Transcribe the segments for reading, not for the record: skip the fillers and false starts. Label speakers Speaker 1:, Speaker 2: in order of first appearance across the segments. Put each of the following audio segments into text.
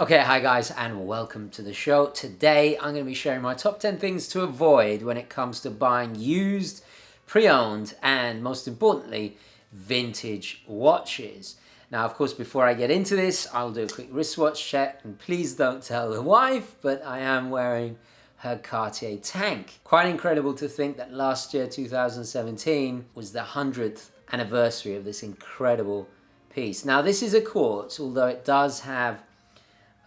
Speaker 1: Okay, hi guys, and welcome to the show. Today I'm going to be sharing my top 10 things to avoid when it comes to buying used, pre-owned, and most importantly, vintage watches. Now, of course, before I get into this, I'll do a quick wristwatch check, and please don't tell the wife, but I am wearing her Cartier tank. Quite incredible to think that last year, 2017, was the 100th anniversary of this incredible piece. Now, this is a quartz, although it does have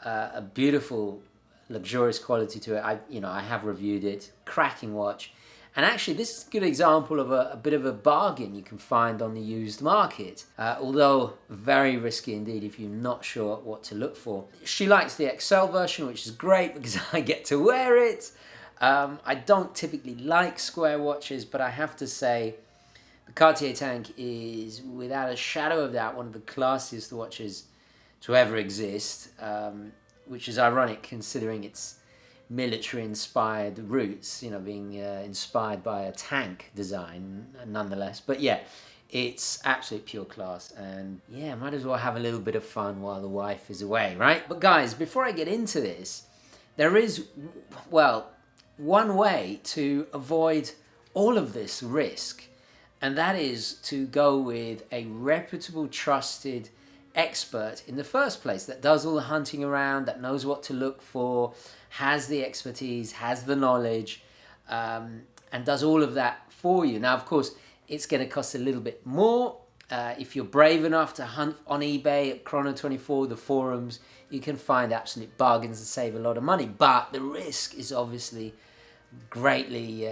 Speaker 1: a beautiful, luxurious quality to it. I have reviewed it. Cracking watch, and actually, this is a good example of a bit of a bargain you can find on the used market. Although very risky indeed if you're not sure what to look for. She likes the XL version, which is great because I get to wear it. I don't typically like square watches, but I have to say, the Cartier tank is, without a shadow of doubt, one of the classiest watches to ever exist, which is ironic considering its military-inspired roots, being inspired by a tank design nonetheless. But yeah, it's absolute pure class, and yeah, might as well have a little bit of fun while the wife is away, right? But guys, before I get into this, there is, well, one way to avoid all of this risk, and that is to go with a reputable, trusted expert in the first place that does all the hunting around, that knows what to look for, has the expertise, has the knowledge, and does all of that for you. Now, of course, it's going to cost a little bit more. If you're brave enough to hunt on eBay, at Chrono24, the forums, you can find absolute bargains and save a lot of money. But the risk is obviously greatly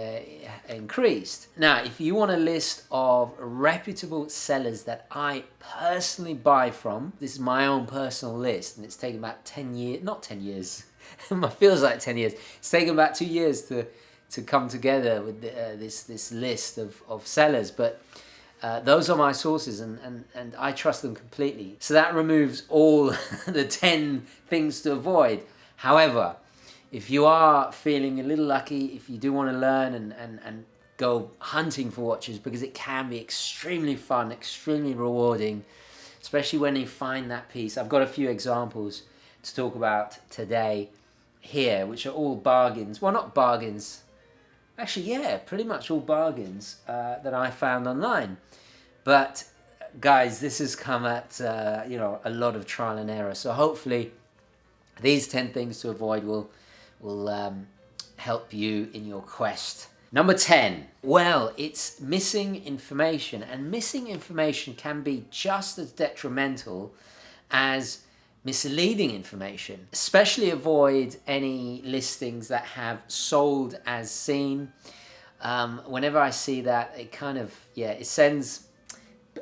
Speaker 1: increased. Now, if you want a list of reputable sellers that I personally buy from, this is my own personal list, and it's taken about 10 years, not 10 years, it feels like 10 years, it's taken about 2 years to come together with this list of sellers, but those are my sources, and I trust them completely. So that removes all the 10 things to avoid. However, if you are feeling a little lucky, if you do want to learn and go hunting for watches, because it can be extremely fun, extremely rewarding, especially when you find that piece. I've got a few examples to talk about today here, which are all bargains. Well, not bargains. Actually, yeah, pretty much all bargains that I found online. But guys, this has come at a lot of trial and error. So hopefully these 10 things to avoid will help you in your quest. Number 10. Well, it's missing information, and missing information can be just as detrimental as misleading information. Especially avoid any listings that have sold as seen. Whenever I see that, it sends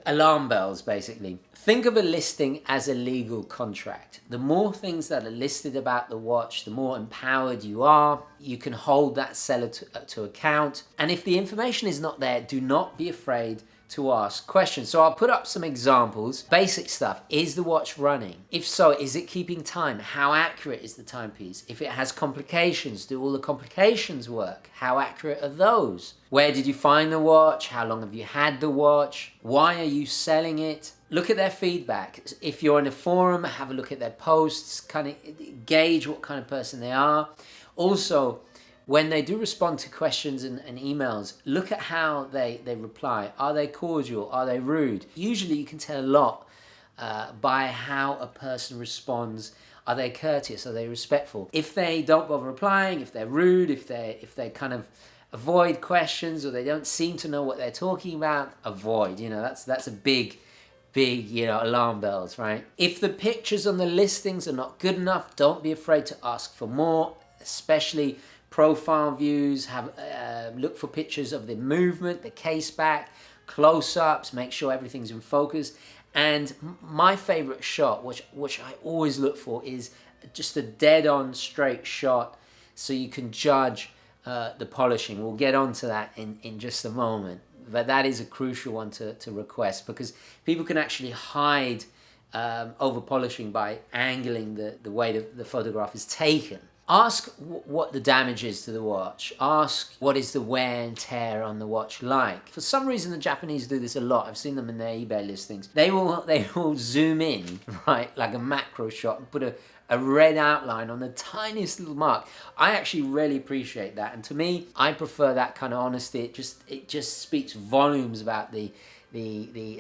Speaker 1: alarm bells, basically. Think of a listing as a legal contract. The more things that are listed about the watch, the more empowered you are. You can hold that seller to account. And if the information is not there, do not be afraid to ask questions. So I'll put up some examples. Basic stuff. Is the watch running? If so, is it keeping time? How accurate is the timepiece? If it has complications, do all the complications work? How accurate are those? Where did you find the watch? How long have you had the watch? Why are you selling it? Look at their feedback. If you're in a forum, have a look at their posts, kind of gauge what kind of person they are. Also, when they do respond to questions and emails, look at how they reply. Are they cordial? Are they rude? Usually you can tell a lot by how a person responds. Are they courteous? Are they respectful? If they don't bother replying, if they're rude, if they kind of avoid questions, or they don't seem to know what they're talking about, avoid. That's a big alarm bells, right? If the pictures on the listings are not good enough, don't be afraid to ask for more, especially profile views. Look for pictures of the movement, the case back, close-ups, make sure everything's in focus. And my favorite shot, which I always look for, is just a dead-on straight shot, so you can judge the polishing. We'll get onto that in just a moment. But that is a crucial one to request, because people can actually hide over polishing by angling the way the photograph is taken. Ask what the damage is to the watch. Ask what is the wear and tear on the watch like. For some reason, the Japanese do this a lot. I've seen them in their eBay listings. They will zoom in, right, like a macro shot, and put a red outline on the tiniest little mark. I actually really appreciate that, and to me, I prefer that kind of honesty. It just speaks volumes about the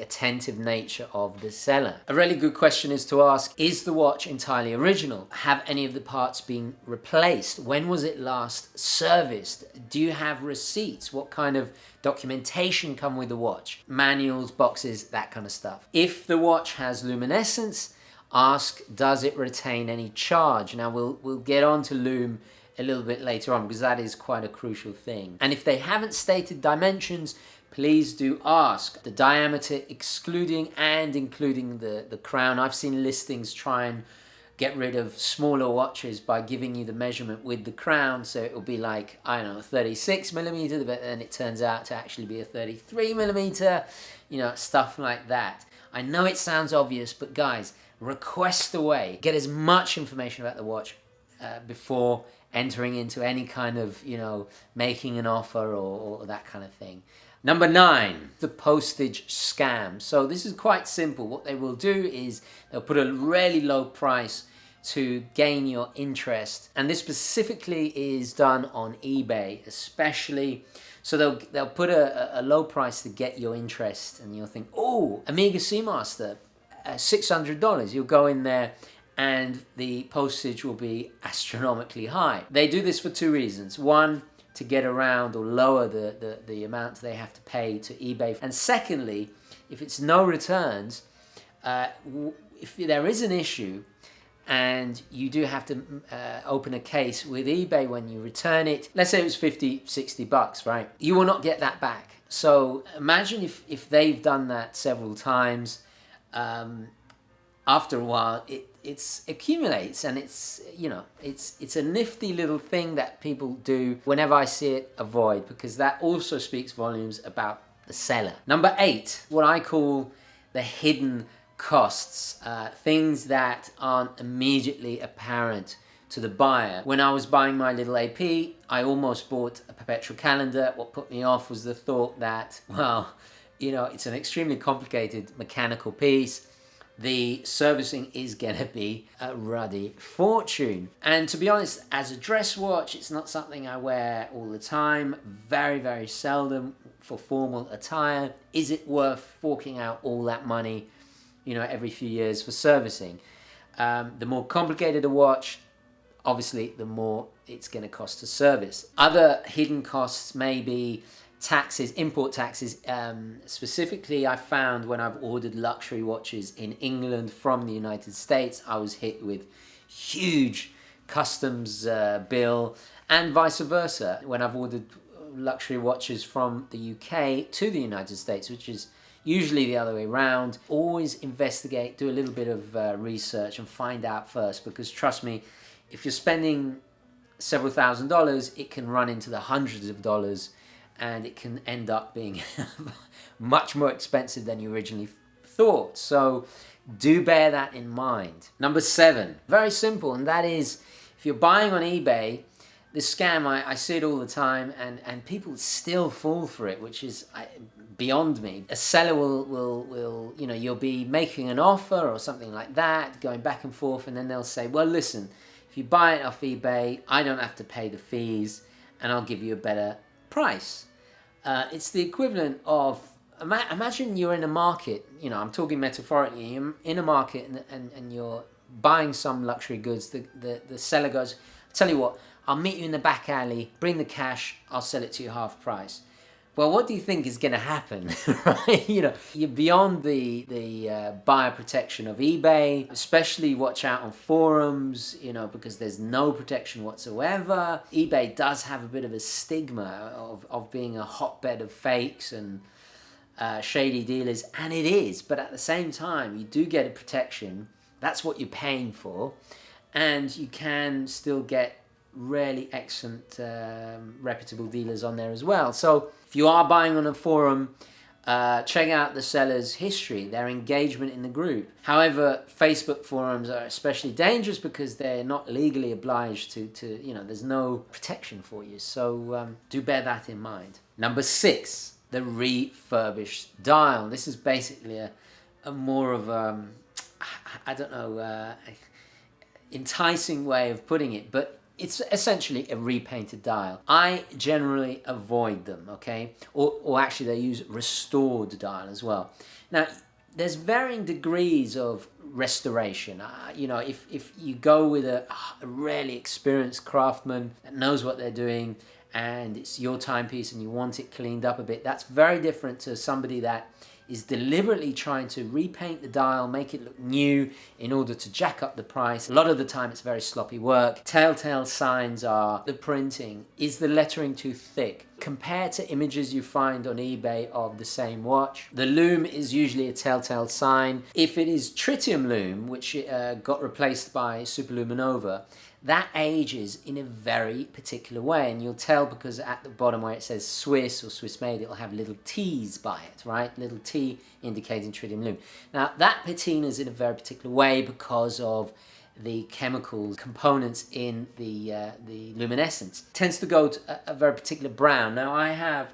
Speaker 1: attentive nature of the seller. A really good question is to ask, is the watch entirely original? Have any of the parts been replaced? When was it last serviced? Do you have receipts? What kind of documentation come with the watch? Manuals, boxes, that kind of stuff. If the watch has luminescence, ask, does it retain any charge? Now we'll get on to lume a little bit later on, because that is quite a crucial thing. And if they haven't stated dimensions, please do ask. The diameter excluding and including the crown. I've seen listings try and get rid of smaller watches by giving you the measurement with the crown, so it'll be like, I don't know, 36 millimeter, but then it turns out to actually be a 33 millimeter, you know, stuff like that. I know it sounds obvious, but guys, request away. Get as much information about the watch before entering into any kind of, you know, making an offer or that kind of thing. Number 9, the postage scam. So this is quite simple. What they will do is they'll put a really low price to gain your interest. And this specifically is done on eBay, especially. So they'll put a low price to get your interest, and you'll think, oh, Amiga Seamaster, $600. You'll go in there and the postage will be astronomically high. They do this for 2 reasons. One, to get around or lower the amount they have to pay to eBay. And secondly, if it's no returns, if there is an issue and you do have to open a case with eBay when you return it, let's say it was 50, 60 bucks, right? You will not get that back. So imagine if they've done that several times, after a while, it accumulates, and it's, you know, it's a nifty little thing that people do. Whenever I see it, avoid, because that also speaks volumes about the seller. Number 8, what I call the hidden costs, things that aren't immediately apparent to the buyer. When I was buying my little AP, I almost bought a perpetual calendar. What put me off was the thought that, well, you know, it's an extremely complicated mechanical piece. The servicing is going to be a ruddy fortune. And to be honest, as a dress watch, it's not something I wear all the time. Very, very seldom for formal attire. Is it worth forking out all that money, you know, every few years for servicing? The more complicated a watch, obviously, the more it's going to cost to service. Other hidden costs may be taxes, import taxes. Specifically, I found when I've ordered luxury watches in England from the United States, I was hit with huge customs bill, and vice versa when I've ordered luxury watches from the UK to the United States, which is usually the other way around. Always investigate, do a little bit of research and find out first, because trust me, if you're spending several $1,000s, it can run into the hundreds of dollars, and it can end up being much more expensive than you originally thought. So do bear that in mind. Number 7, very simple, and that is, if you're buying on eBay, this scam, I see it all the time, and people still fall for it, which is beyond me. A seller will, you know, you'll be making an offer or something like that, going back and forth, and then they'll say, well, listen, if you buy it off eBay, I don't have to pay the fees, and I'll give you a better price. It's the equivalent of, imagine you're in a market, you know, I'm talking metaphorically, you're in a market and you're buying some luxury goods. The seller goes, tell you what, I'll meet you in the back alley, bring the cash, I'll sell it to you half price. Well, what do you think is going to happen? Right? You know, you're beyond the buyer protection of eBay. Especially watch out on forums, you know, because there's no protection whatsoever. eBay does have a bit of a stigma of being a hotbed of fakes and shady dealers, and it is. But at the same time, you do get a protection. That's what you're paying for, and you can still get really excellent reputable dealers on there as well. So if you are buying on a forum, Check out the seller's history, their engagement in the group. However, Facebook forums are especially dangerous because they're not legally obliged to there's no protection for you. So do bear that in mind. Number 6, the refurbished dial. This is basically a more of I don't know, enticing way of putting it, but it's essentially a repainted dial. I generally avoid them, okay? Or actually they use restored dial as well. Now, there's varying degrees of restoration. If you go with a really experienced craftsman that knows what they're doing and it's your timepiece and you want it cleaned up a bit, that's very different to somebody that is deliberately trying to repaint the dial, make it look new in order to jack up the price. A lot of the time it's very sloppy work. Telltale signs are the printing. Is the lettering too thick? Compared to images you find on eBay of the same watch, the loom is usually a telltale sign. If it is tritium loom, which got replaced by superluminova, that ages in a very particular way, and you'll tell because at the bottom where it says Swiss or Swiss made, it'll have little T's by it, right? Little T indicating tritium loom. Now that patina is in a very particular way because of the chemical components in the luminescence. It tends to go to a very particular brown. Now I have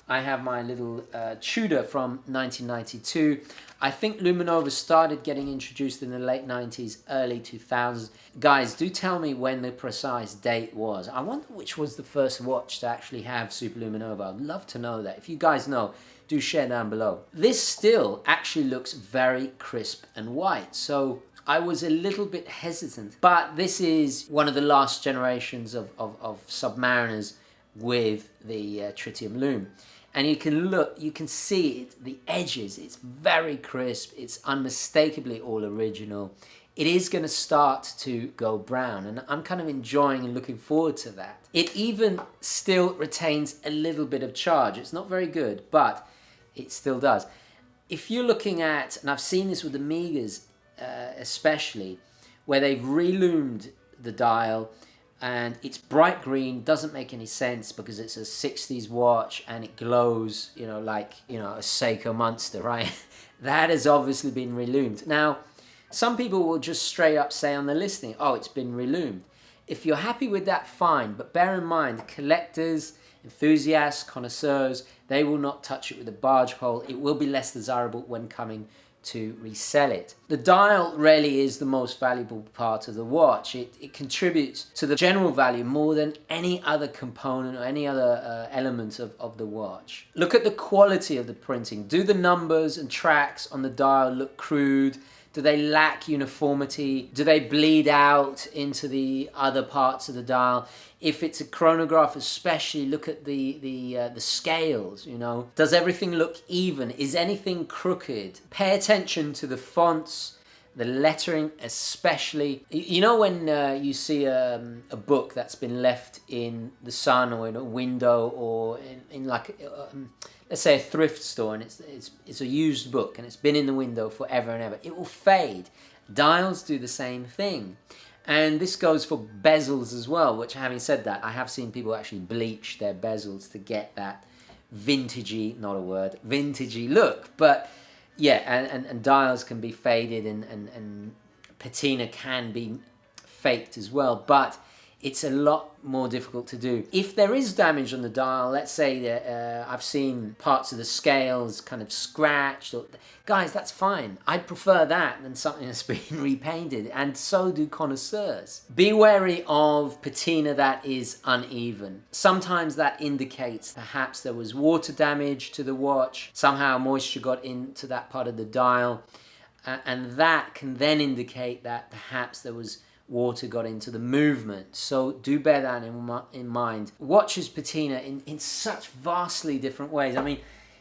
Speaker 1: I have my little Tudor from 1992. I think Luminova started getting introduced in the late 90s, early 2000s. Guys, do tell me when the precise date was. I wonder which was the first watch to actually have Super Luminova. I'd love to know that. If you guys know, do share down below. This still actually looks very crisp and white. So I was a little bit hesitant. But this is one of the last generations of Submariners with the tritium loom. And you can see it, the edges, it's very crisp, it's unmistakably all original. It is going to start to go brown, and I'm kind of enjoying and looking forward to that. It even still retains a little bit of charge. It's not very good, but it still does. If you're looking at, and I've seen this with the Amigas especially, where they've reloomed the dial, and it's bright green, doesn't make any sense because it's a 60s watch and it glows, like, a Seiko Monster, right? That has obviously been reloomed. Now, some people will just straight up say on the listing, oh, it's been reloomed. If you're happy with that, fine. But bear in mind, collectors, enthusiasts, connoisseurs, they will not touch it with a barge pole. It will be less desirable when coming to resell it. The dial really is the most valuable part of the watch. It contributes to the general value more than any other component or any other element of the watch. Look at the quality of the printing. Do the numbers and tracks on the dial look crude? Do they lack uniformity? Do they bleed out into the other parts of the dial? If it's a chronograph especially, look at the scales, Does everything look even? Is anything crooked? Pay attention to the fonts, the lettering especially. When you see a book that's been left in the sun or in a window or in like... let's say a thrift store, and it's a used book and it's been in the window forever and ever, it will fade. Dials do the same thing. And this goes for bezels as well, which, having said that, I have seen people actually bleach their bezels to get that vintagey, not a word, vintagey look. But yeah, and dials can be faded and patina can be faked as well. But it's a lot more difficult to do. If there is damage on the dial, let's say that I've seen parts of the scales kind of scratched, guys, that's fine. I'd prefer that than something that's been repainted, and so do connoisseurs. Be wary of patina that is uneven. Sometimes that indicates perhaps there was water damage to the watch, somehow moisture got into that part of the dial, and that can then indicate that perhaps there was water got into the movement. So do bear that in mind. Watches patina in such vastly different ways. I mean,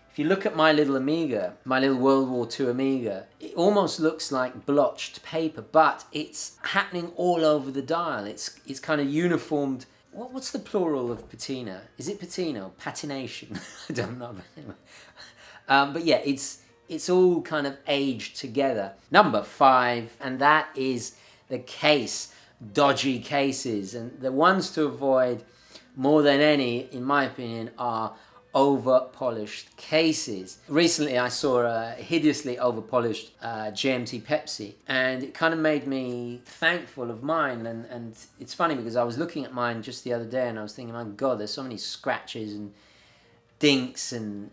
Speaker 1: if you look at my little Amiga, my little World War II Amiga, it almost looks like blotched paper, but it's happening all over the dial. It's kind of uniformed. What's the plural of patina? Is it patina or patination? I don't know. But yeah, it's all kind of aged together. Number 5, and that is the case, dodgy cases. And the ones to avoid more than any, in my opinion, are over-polished cases. Recently I saw a hideously over-polished GMT Pepsi, and it kind of made me thankful of mine. And it's funny because I was looking at mine just the other day and I was thinking, my God, there's so many scratches and dinks and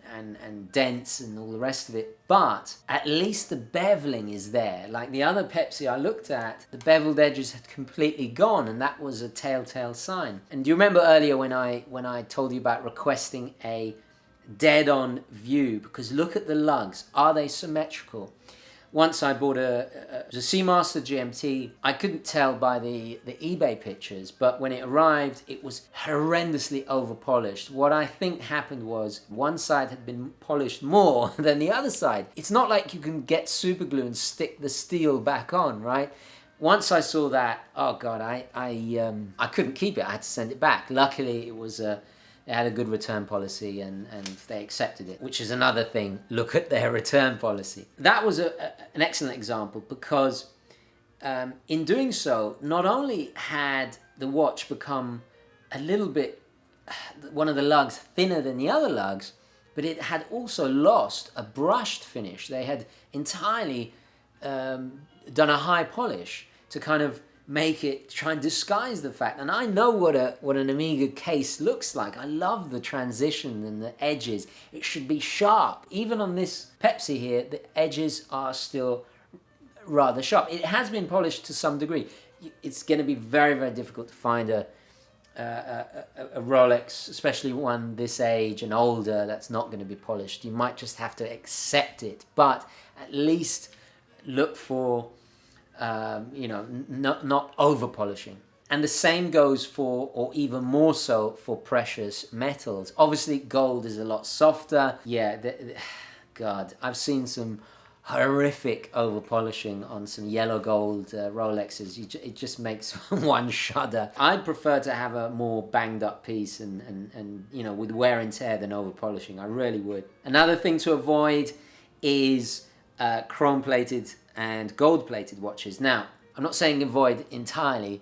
Speaker 1: dents and all the rest of it, but at least the beveling is there. Like the other Pepsi I looked at, the beveled edges had completely gone, and that was a telltale sign. And do you remember earlier when I told you about requesting a dead-on view? Because look at the lugs, are they symmetrical? Once I bought a Seamaster GMT. I couldn't tell by the eBay pictures, but when it arrived, it was horrendously over-polished. What I think happened was one side had been polished more than the other side. It's not like you can get super glue and stick the steel back on, right? Once I saw that, oh God, I couldn't keep it. I had to send it back. Luckily, they had a good return policy and they accepted it, which is another thing. Look at their return policy. That was an excellent example because in doing so, not only had the watch become a little bit, one of the lugs thinner than the other lugs, but it had also lost a brushed finish. They had entirely done a high polish to kind of make it, try and disguise the fact. And I know what an Omega case looks like. I love the transition and the edges. It should be sharp. Even on this Pepsi here, the edges are still rather sharp. It has been polished to some degree. It's going to be very, very difficult to find a Rolex, especially one this age and older, that's not going to be polished. You might just have to accept it, but at least look for not over polishing. And the same goes for, or even more so, for precious metals. Obviously gold is a lot softer. Yeah, God, I've seen some horrific over polishing on some yellow gold Rolexes. It just makes one shudder. I'd prefer to have a more banged up piece and with wear and tear than over polishing. I really would. Another thing to avoid is chrome plated and gold plated watches. Now, I'm not saying avoid entirely.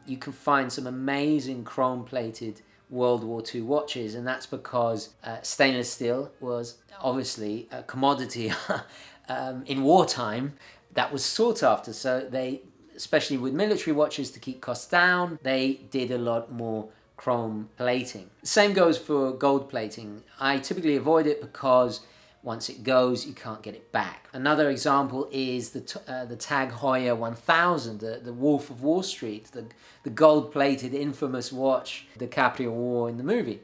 Speaker 1: You can find some amazing chrome plated World War II watches, and that's because stainless steel was obviously a commodity in wartime that was sought after. So they, especially with military watches to keep costs down, they did a lot more chrome plating. Same goes for gold plating. I typically avoid it because once it goes, you can't get it back. Another example is the Tag Heuer 1000, the Wolf of Wall Street, the gold-plated infamous watch DiCaprio wore in the movie.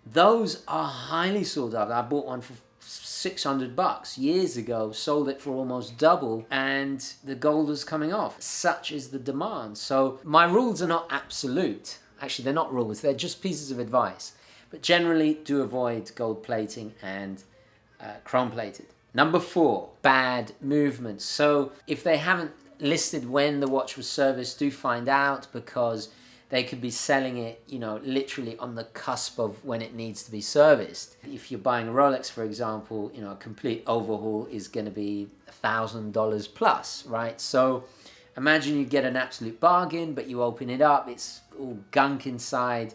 Speaker 1: Those are highly sought after. I bought one for $600 years ago, sold it for almost double, and the gold was coming off. Such is the demand. So my rules are not absolute. Actually, they're not rules. They're just pieces of advice. But generally, do avoid gold plating and chrome plated. Number 4, bad movements. So if they haven't listed when the watch was serviced, do find out, because they could be selling it, literally on the cusp of when it needs to be serviced. If you're buying a Rolex, for example, a complete overhaul is going to be $1,000 plus, right? So imagine you get an absolute bargain, but you open it up, it's all gunk inside.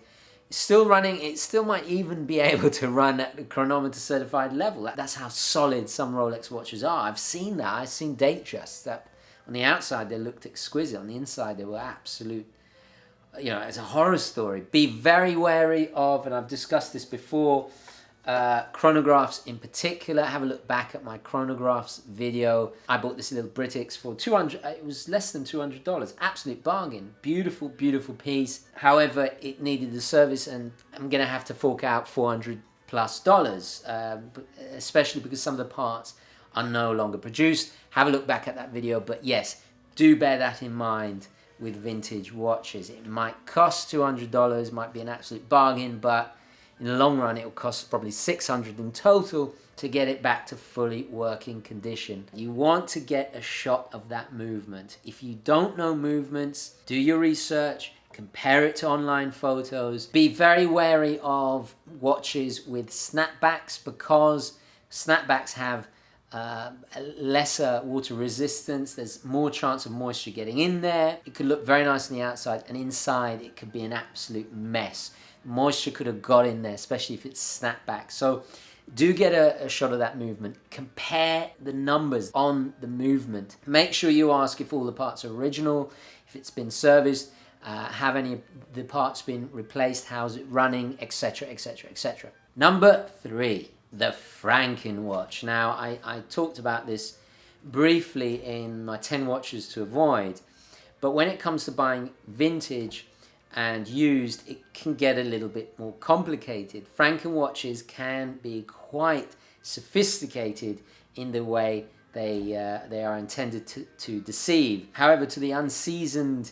Speaker 1: Still running, it still might even be able to run at the chronometer certified level. That's how solid some Rolex watches are. I've seen that. I've seen Datejusts that on the outside they looked exquisite. On the inside they were absolute, it's a horror story. Be very wary of, and I've discussed this before, chronographs in particular. Have a look back at my chronographs video. I bought this little Britix for $200. It was less than $200. Absolute bargain. Beautiful, beautiful piece. However, it needed the service, and I'm gonna have to fork out $400 plus, especially because some of the parts are no longer produced. Have a look back at that video. But yes, do bear that in mind with vintage watches. It might cost $200, might be an absolute bargain, but in the long run, it will cost probably $600 in total to get it back to fully working condition. You want to get a shot of that movement. If you don't know movements, do your research, compare it to online photos. Be very wary of watches with snapbacks, because snapbacks have lesser water resistance. There's more chance of moisture getting in there. It could look very nice on the outside, and inside it could be an absolute mess. Moisture could have got in there, especially if it's snapped back. So do get a shot of that movement. Compare the numbers on the movement. Make sure you ask if all the parts are original, if it's been serviced, have any of the parts been replaced, how's it running, etc, etc, etc. Number 3, the Franken watch. Now, I talked about this briefly in my 10 watches to avoid, but when it comes to buying vintage and used, it can get a little bit more complicated. Franken watches can be quite sophisticated in the way they are intended to deceive. However, to the unseasoned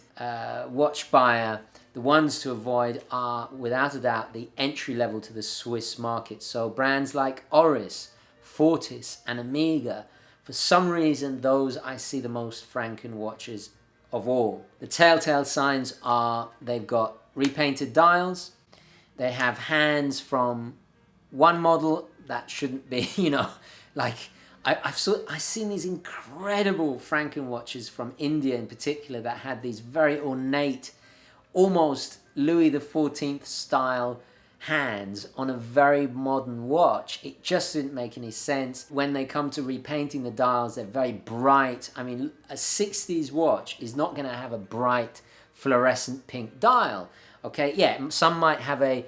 Speaker 1: watch buyer, the ones to avoid are without a doubt the entry level to the Swiss market. So brands like Oris, Fortis and Omega, for some reason those I see the most Franken watches of all. The telltale signs are they've got repainted dials, they have hands from one model that shouldn't be, like I've seen these incredible Franken watches from India in particular that had these very ornate, almost Louis XIV style hands on a very modern watch. It just didn't make any sense. When they come to repainting the dials, they're very bright. I mean, a 60s watch is not going to have a bright fluorescent pink dial. Okay, yeah, some might have a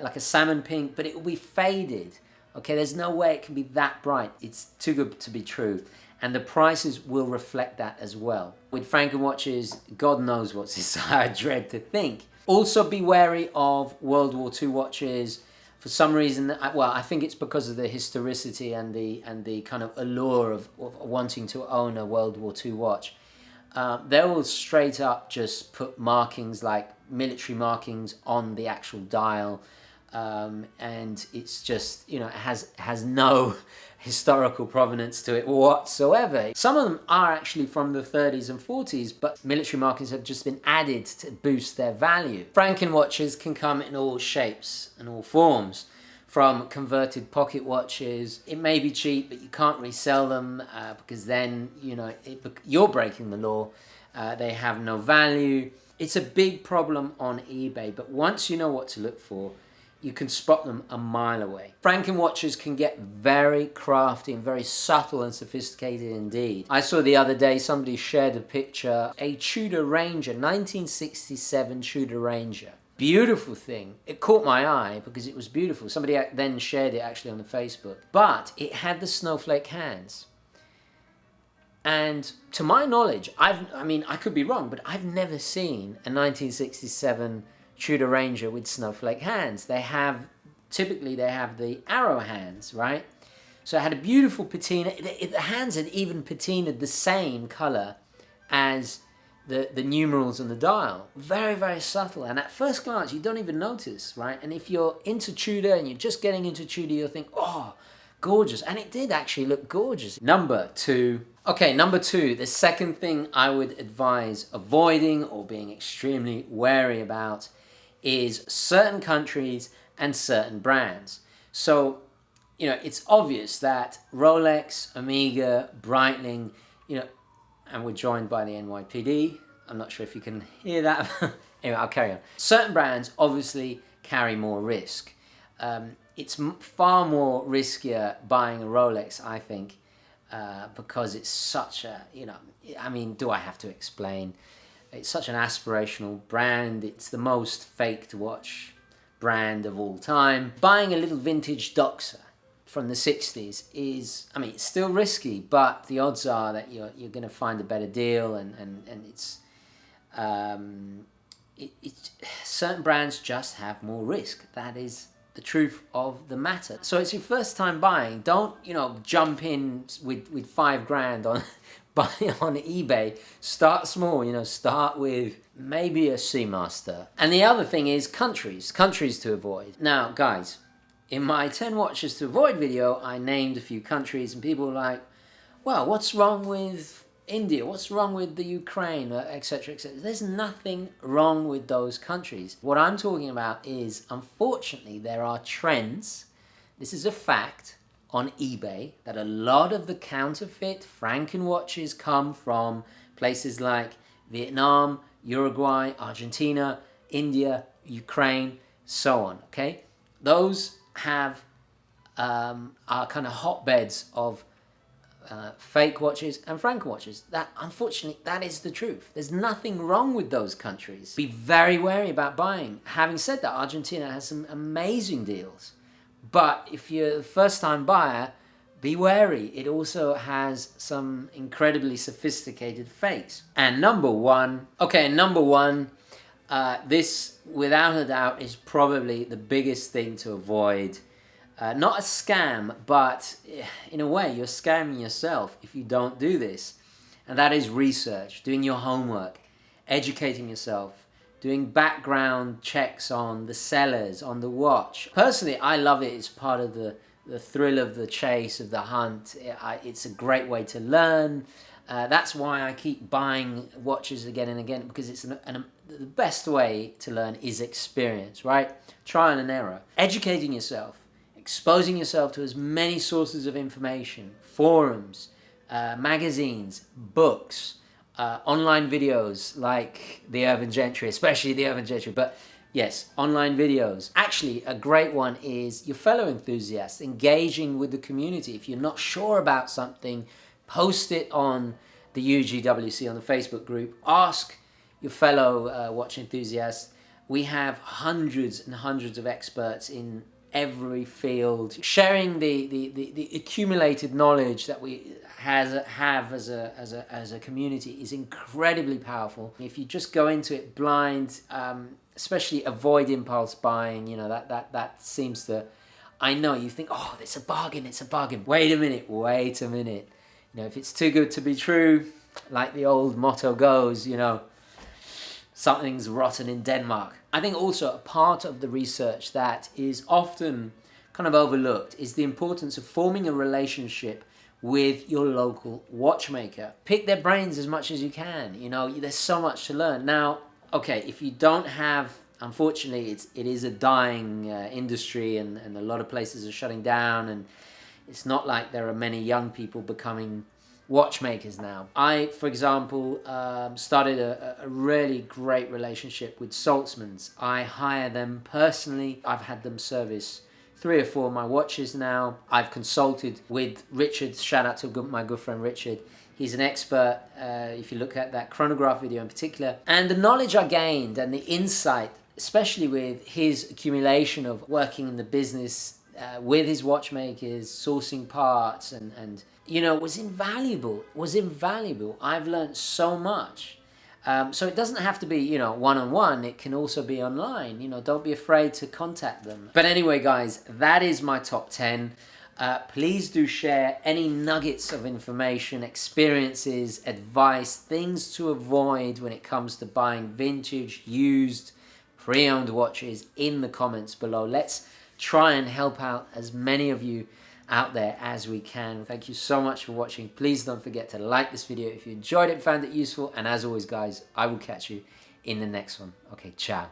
Speaker 1: like a salmon pink, but it will be faded. Okay, there's no way it can be that bright. It's too good to be true. And the prices will reflect that as well. With Franken watches, God knows what's inside. I dread to think. Also be wary of World War II watches. For some reason, well, I think it's because of the historicity and the kind of allure of wanting to own a World War II watch. They will straight up just put markings like military markings on the actual dial. And it's just, it has no historical provenance to it whatsoever. Some of them are actually from the 30s and 40s, but military markings have just been added to boost their value. Franken watches can come in all shapes and all forms, from converted pocket watches. It may be cheap, but you can't resell them because then, you're breaking the law. They have no value. It's a big problem on eBay, but once you know what to look for, you can spot them a mile away. Franken watches can get very crafty and very subtle and sophisticated indeed. I saw the other day somebody shared a picture, a Tudor Ranger, 1967 Tudor Ranger. Beautiful thing. It caught my eye because it was beautiful. Somebody then shared it actually on the Facebook. But it had the snowflake hands. And to my knowledge, I could be wrong, but I've never seen a 1967 Tudor Ranger with snowflake hands. Typically they have the arrow hands, right? So it had a beautiful patina. The hands had even patinaed the same color as the numerals on the dial. Very, very subtle. And at first glance, you don't even notice, right? And if you're into Tudor and you're just getting into Tudor, you'll think, oh, gorgeous. And it did actually look gorgeous. Number 2. Okay, number 2, the second thing I would advise avoiding or being extremely wary about is certain countries and certain brands. So, it's obvious that Rolex, Omega, Breitling, and we're joined by the NYPD. I'm not sure if you can hear that. Anyway, I'll carry on. Certain brands obviously carry more risk. It's far more riskier buying a Rolex, I think, because it's such a, do I have to explain? It's such an aspirational brand. It's the most faked watch brand of all time. Buying a little vintage Doxa from the 60s is, it's still risky, but the odds are that you're going to find a better deal, and it's certain brands just have more risk. That is the truth of the matter. So it's your first time buying. Don't, jump in with $5,000 on on eBay. Start small, start with maybe a Seamaster. And the other thing is countries to avoid. Now, guys, in my 10 watches to avoid video, I named a few countries, and people were like, well, what's wrong with India? What's wrong with the Ukraine, etc., etc.? There's nothing wrong with those countries. What I'm talking about is, unfortunately, there are trends. This is a fact on eBay that a lot of the counterfeit Franken watches come from places like Vietnam, Uruguay, Argentina, India, Ukraine, so on. Okay, those have are kind of hotbeds of fake watches and frank watches. That, unfortunately, that is the truth. There's nothing wrong with those countries. Be very wary about buying. Having said that, Argentina has some amazing deals. But if you're a first-time buyer, be wary. It also has some incredibly sophisticated fakes. And number one, this without a doubt is probably the biggest thing to avoid. Not a scam, but in a way, you're scamming yourself if you don't do this. And that is research, doing your homework, educating yourself, doing background checks on the sellers, on the watch. Personally, I love it. It's part of the thrill of the chase, of the hunt. It's a great way to learn. That's why I keep buying watches again and again, because it's the best way to learn is experience, right? Trial and error. Educating yourself. Exposing yourself to as many sources of information, forums, magazines, books, online videos like the Urban Gentry, especially the Urban Gentry, but yes, online videos. Actually, a great one is your fellow enthusiasts, engaging with the community. If you're not sure about something, post it on the UGWC, on the Facebook group. Ask your fellow watch enthusiasts. We have hundreds and hundreds of experts in every field, sharing the accumulated knowledge that we have as a community is incredibly powerful. If you just go into it blind, especially avoid impulse buying. You know, that seems to, I know you think, oh, it's a bargain. Wait a minute. You know, if it's too good to be true, like the old motto goes, you know, something's rotten in Denmark. I think also a part of the research that is often kind of overlooked is the importance of forming a relationship with your local watchmaker. Pick their brains as much as you can. You know, there's so much to learn. Now, okay, if you don't have, unfortunately, it is a dying industry, and a lot of places are shutting down, and it's not like there are many young people becoming watchmakers now. I, for example, started a really great relationship with Saltzmans. I hire them personally. I've had them service 3 or 4 of my watches now. I've consulted with Richard. Shout out to my good friend Richard. He's an expert, if you look at that chronograph video in particular. And the knowledge I gained and the insight, especially with his accumulation of working in the business with his watchmakers, sourcing parts, and you know, was invaluable. I've learned so much. So it doesn't have to be, you know, one-on-one. It can also be online. You know, don't be afraid to contact them. But anyway, guys, that is my top 10. Please do share any nuggets of information, experiences, advice, things to avoid when it comes to buying vintage, used, pre-owned watches in the comments below. Let's try and help out as many of you out there as we can. Thank you so much for watching. Please don't forget to like this video if you enjoyed it, found it useful, and as always, guys, I will catch you in the next one. Okay, ciao.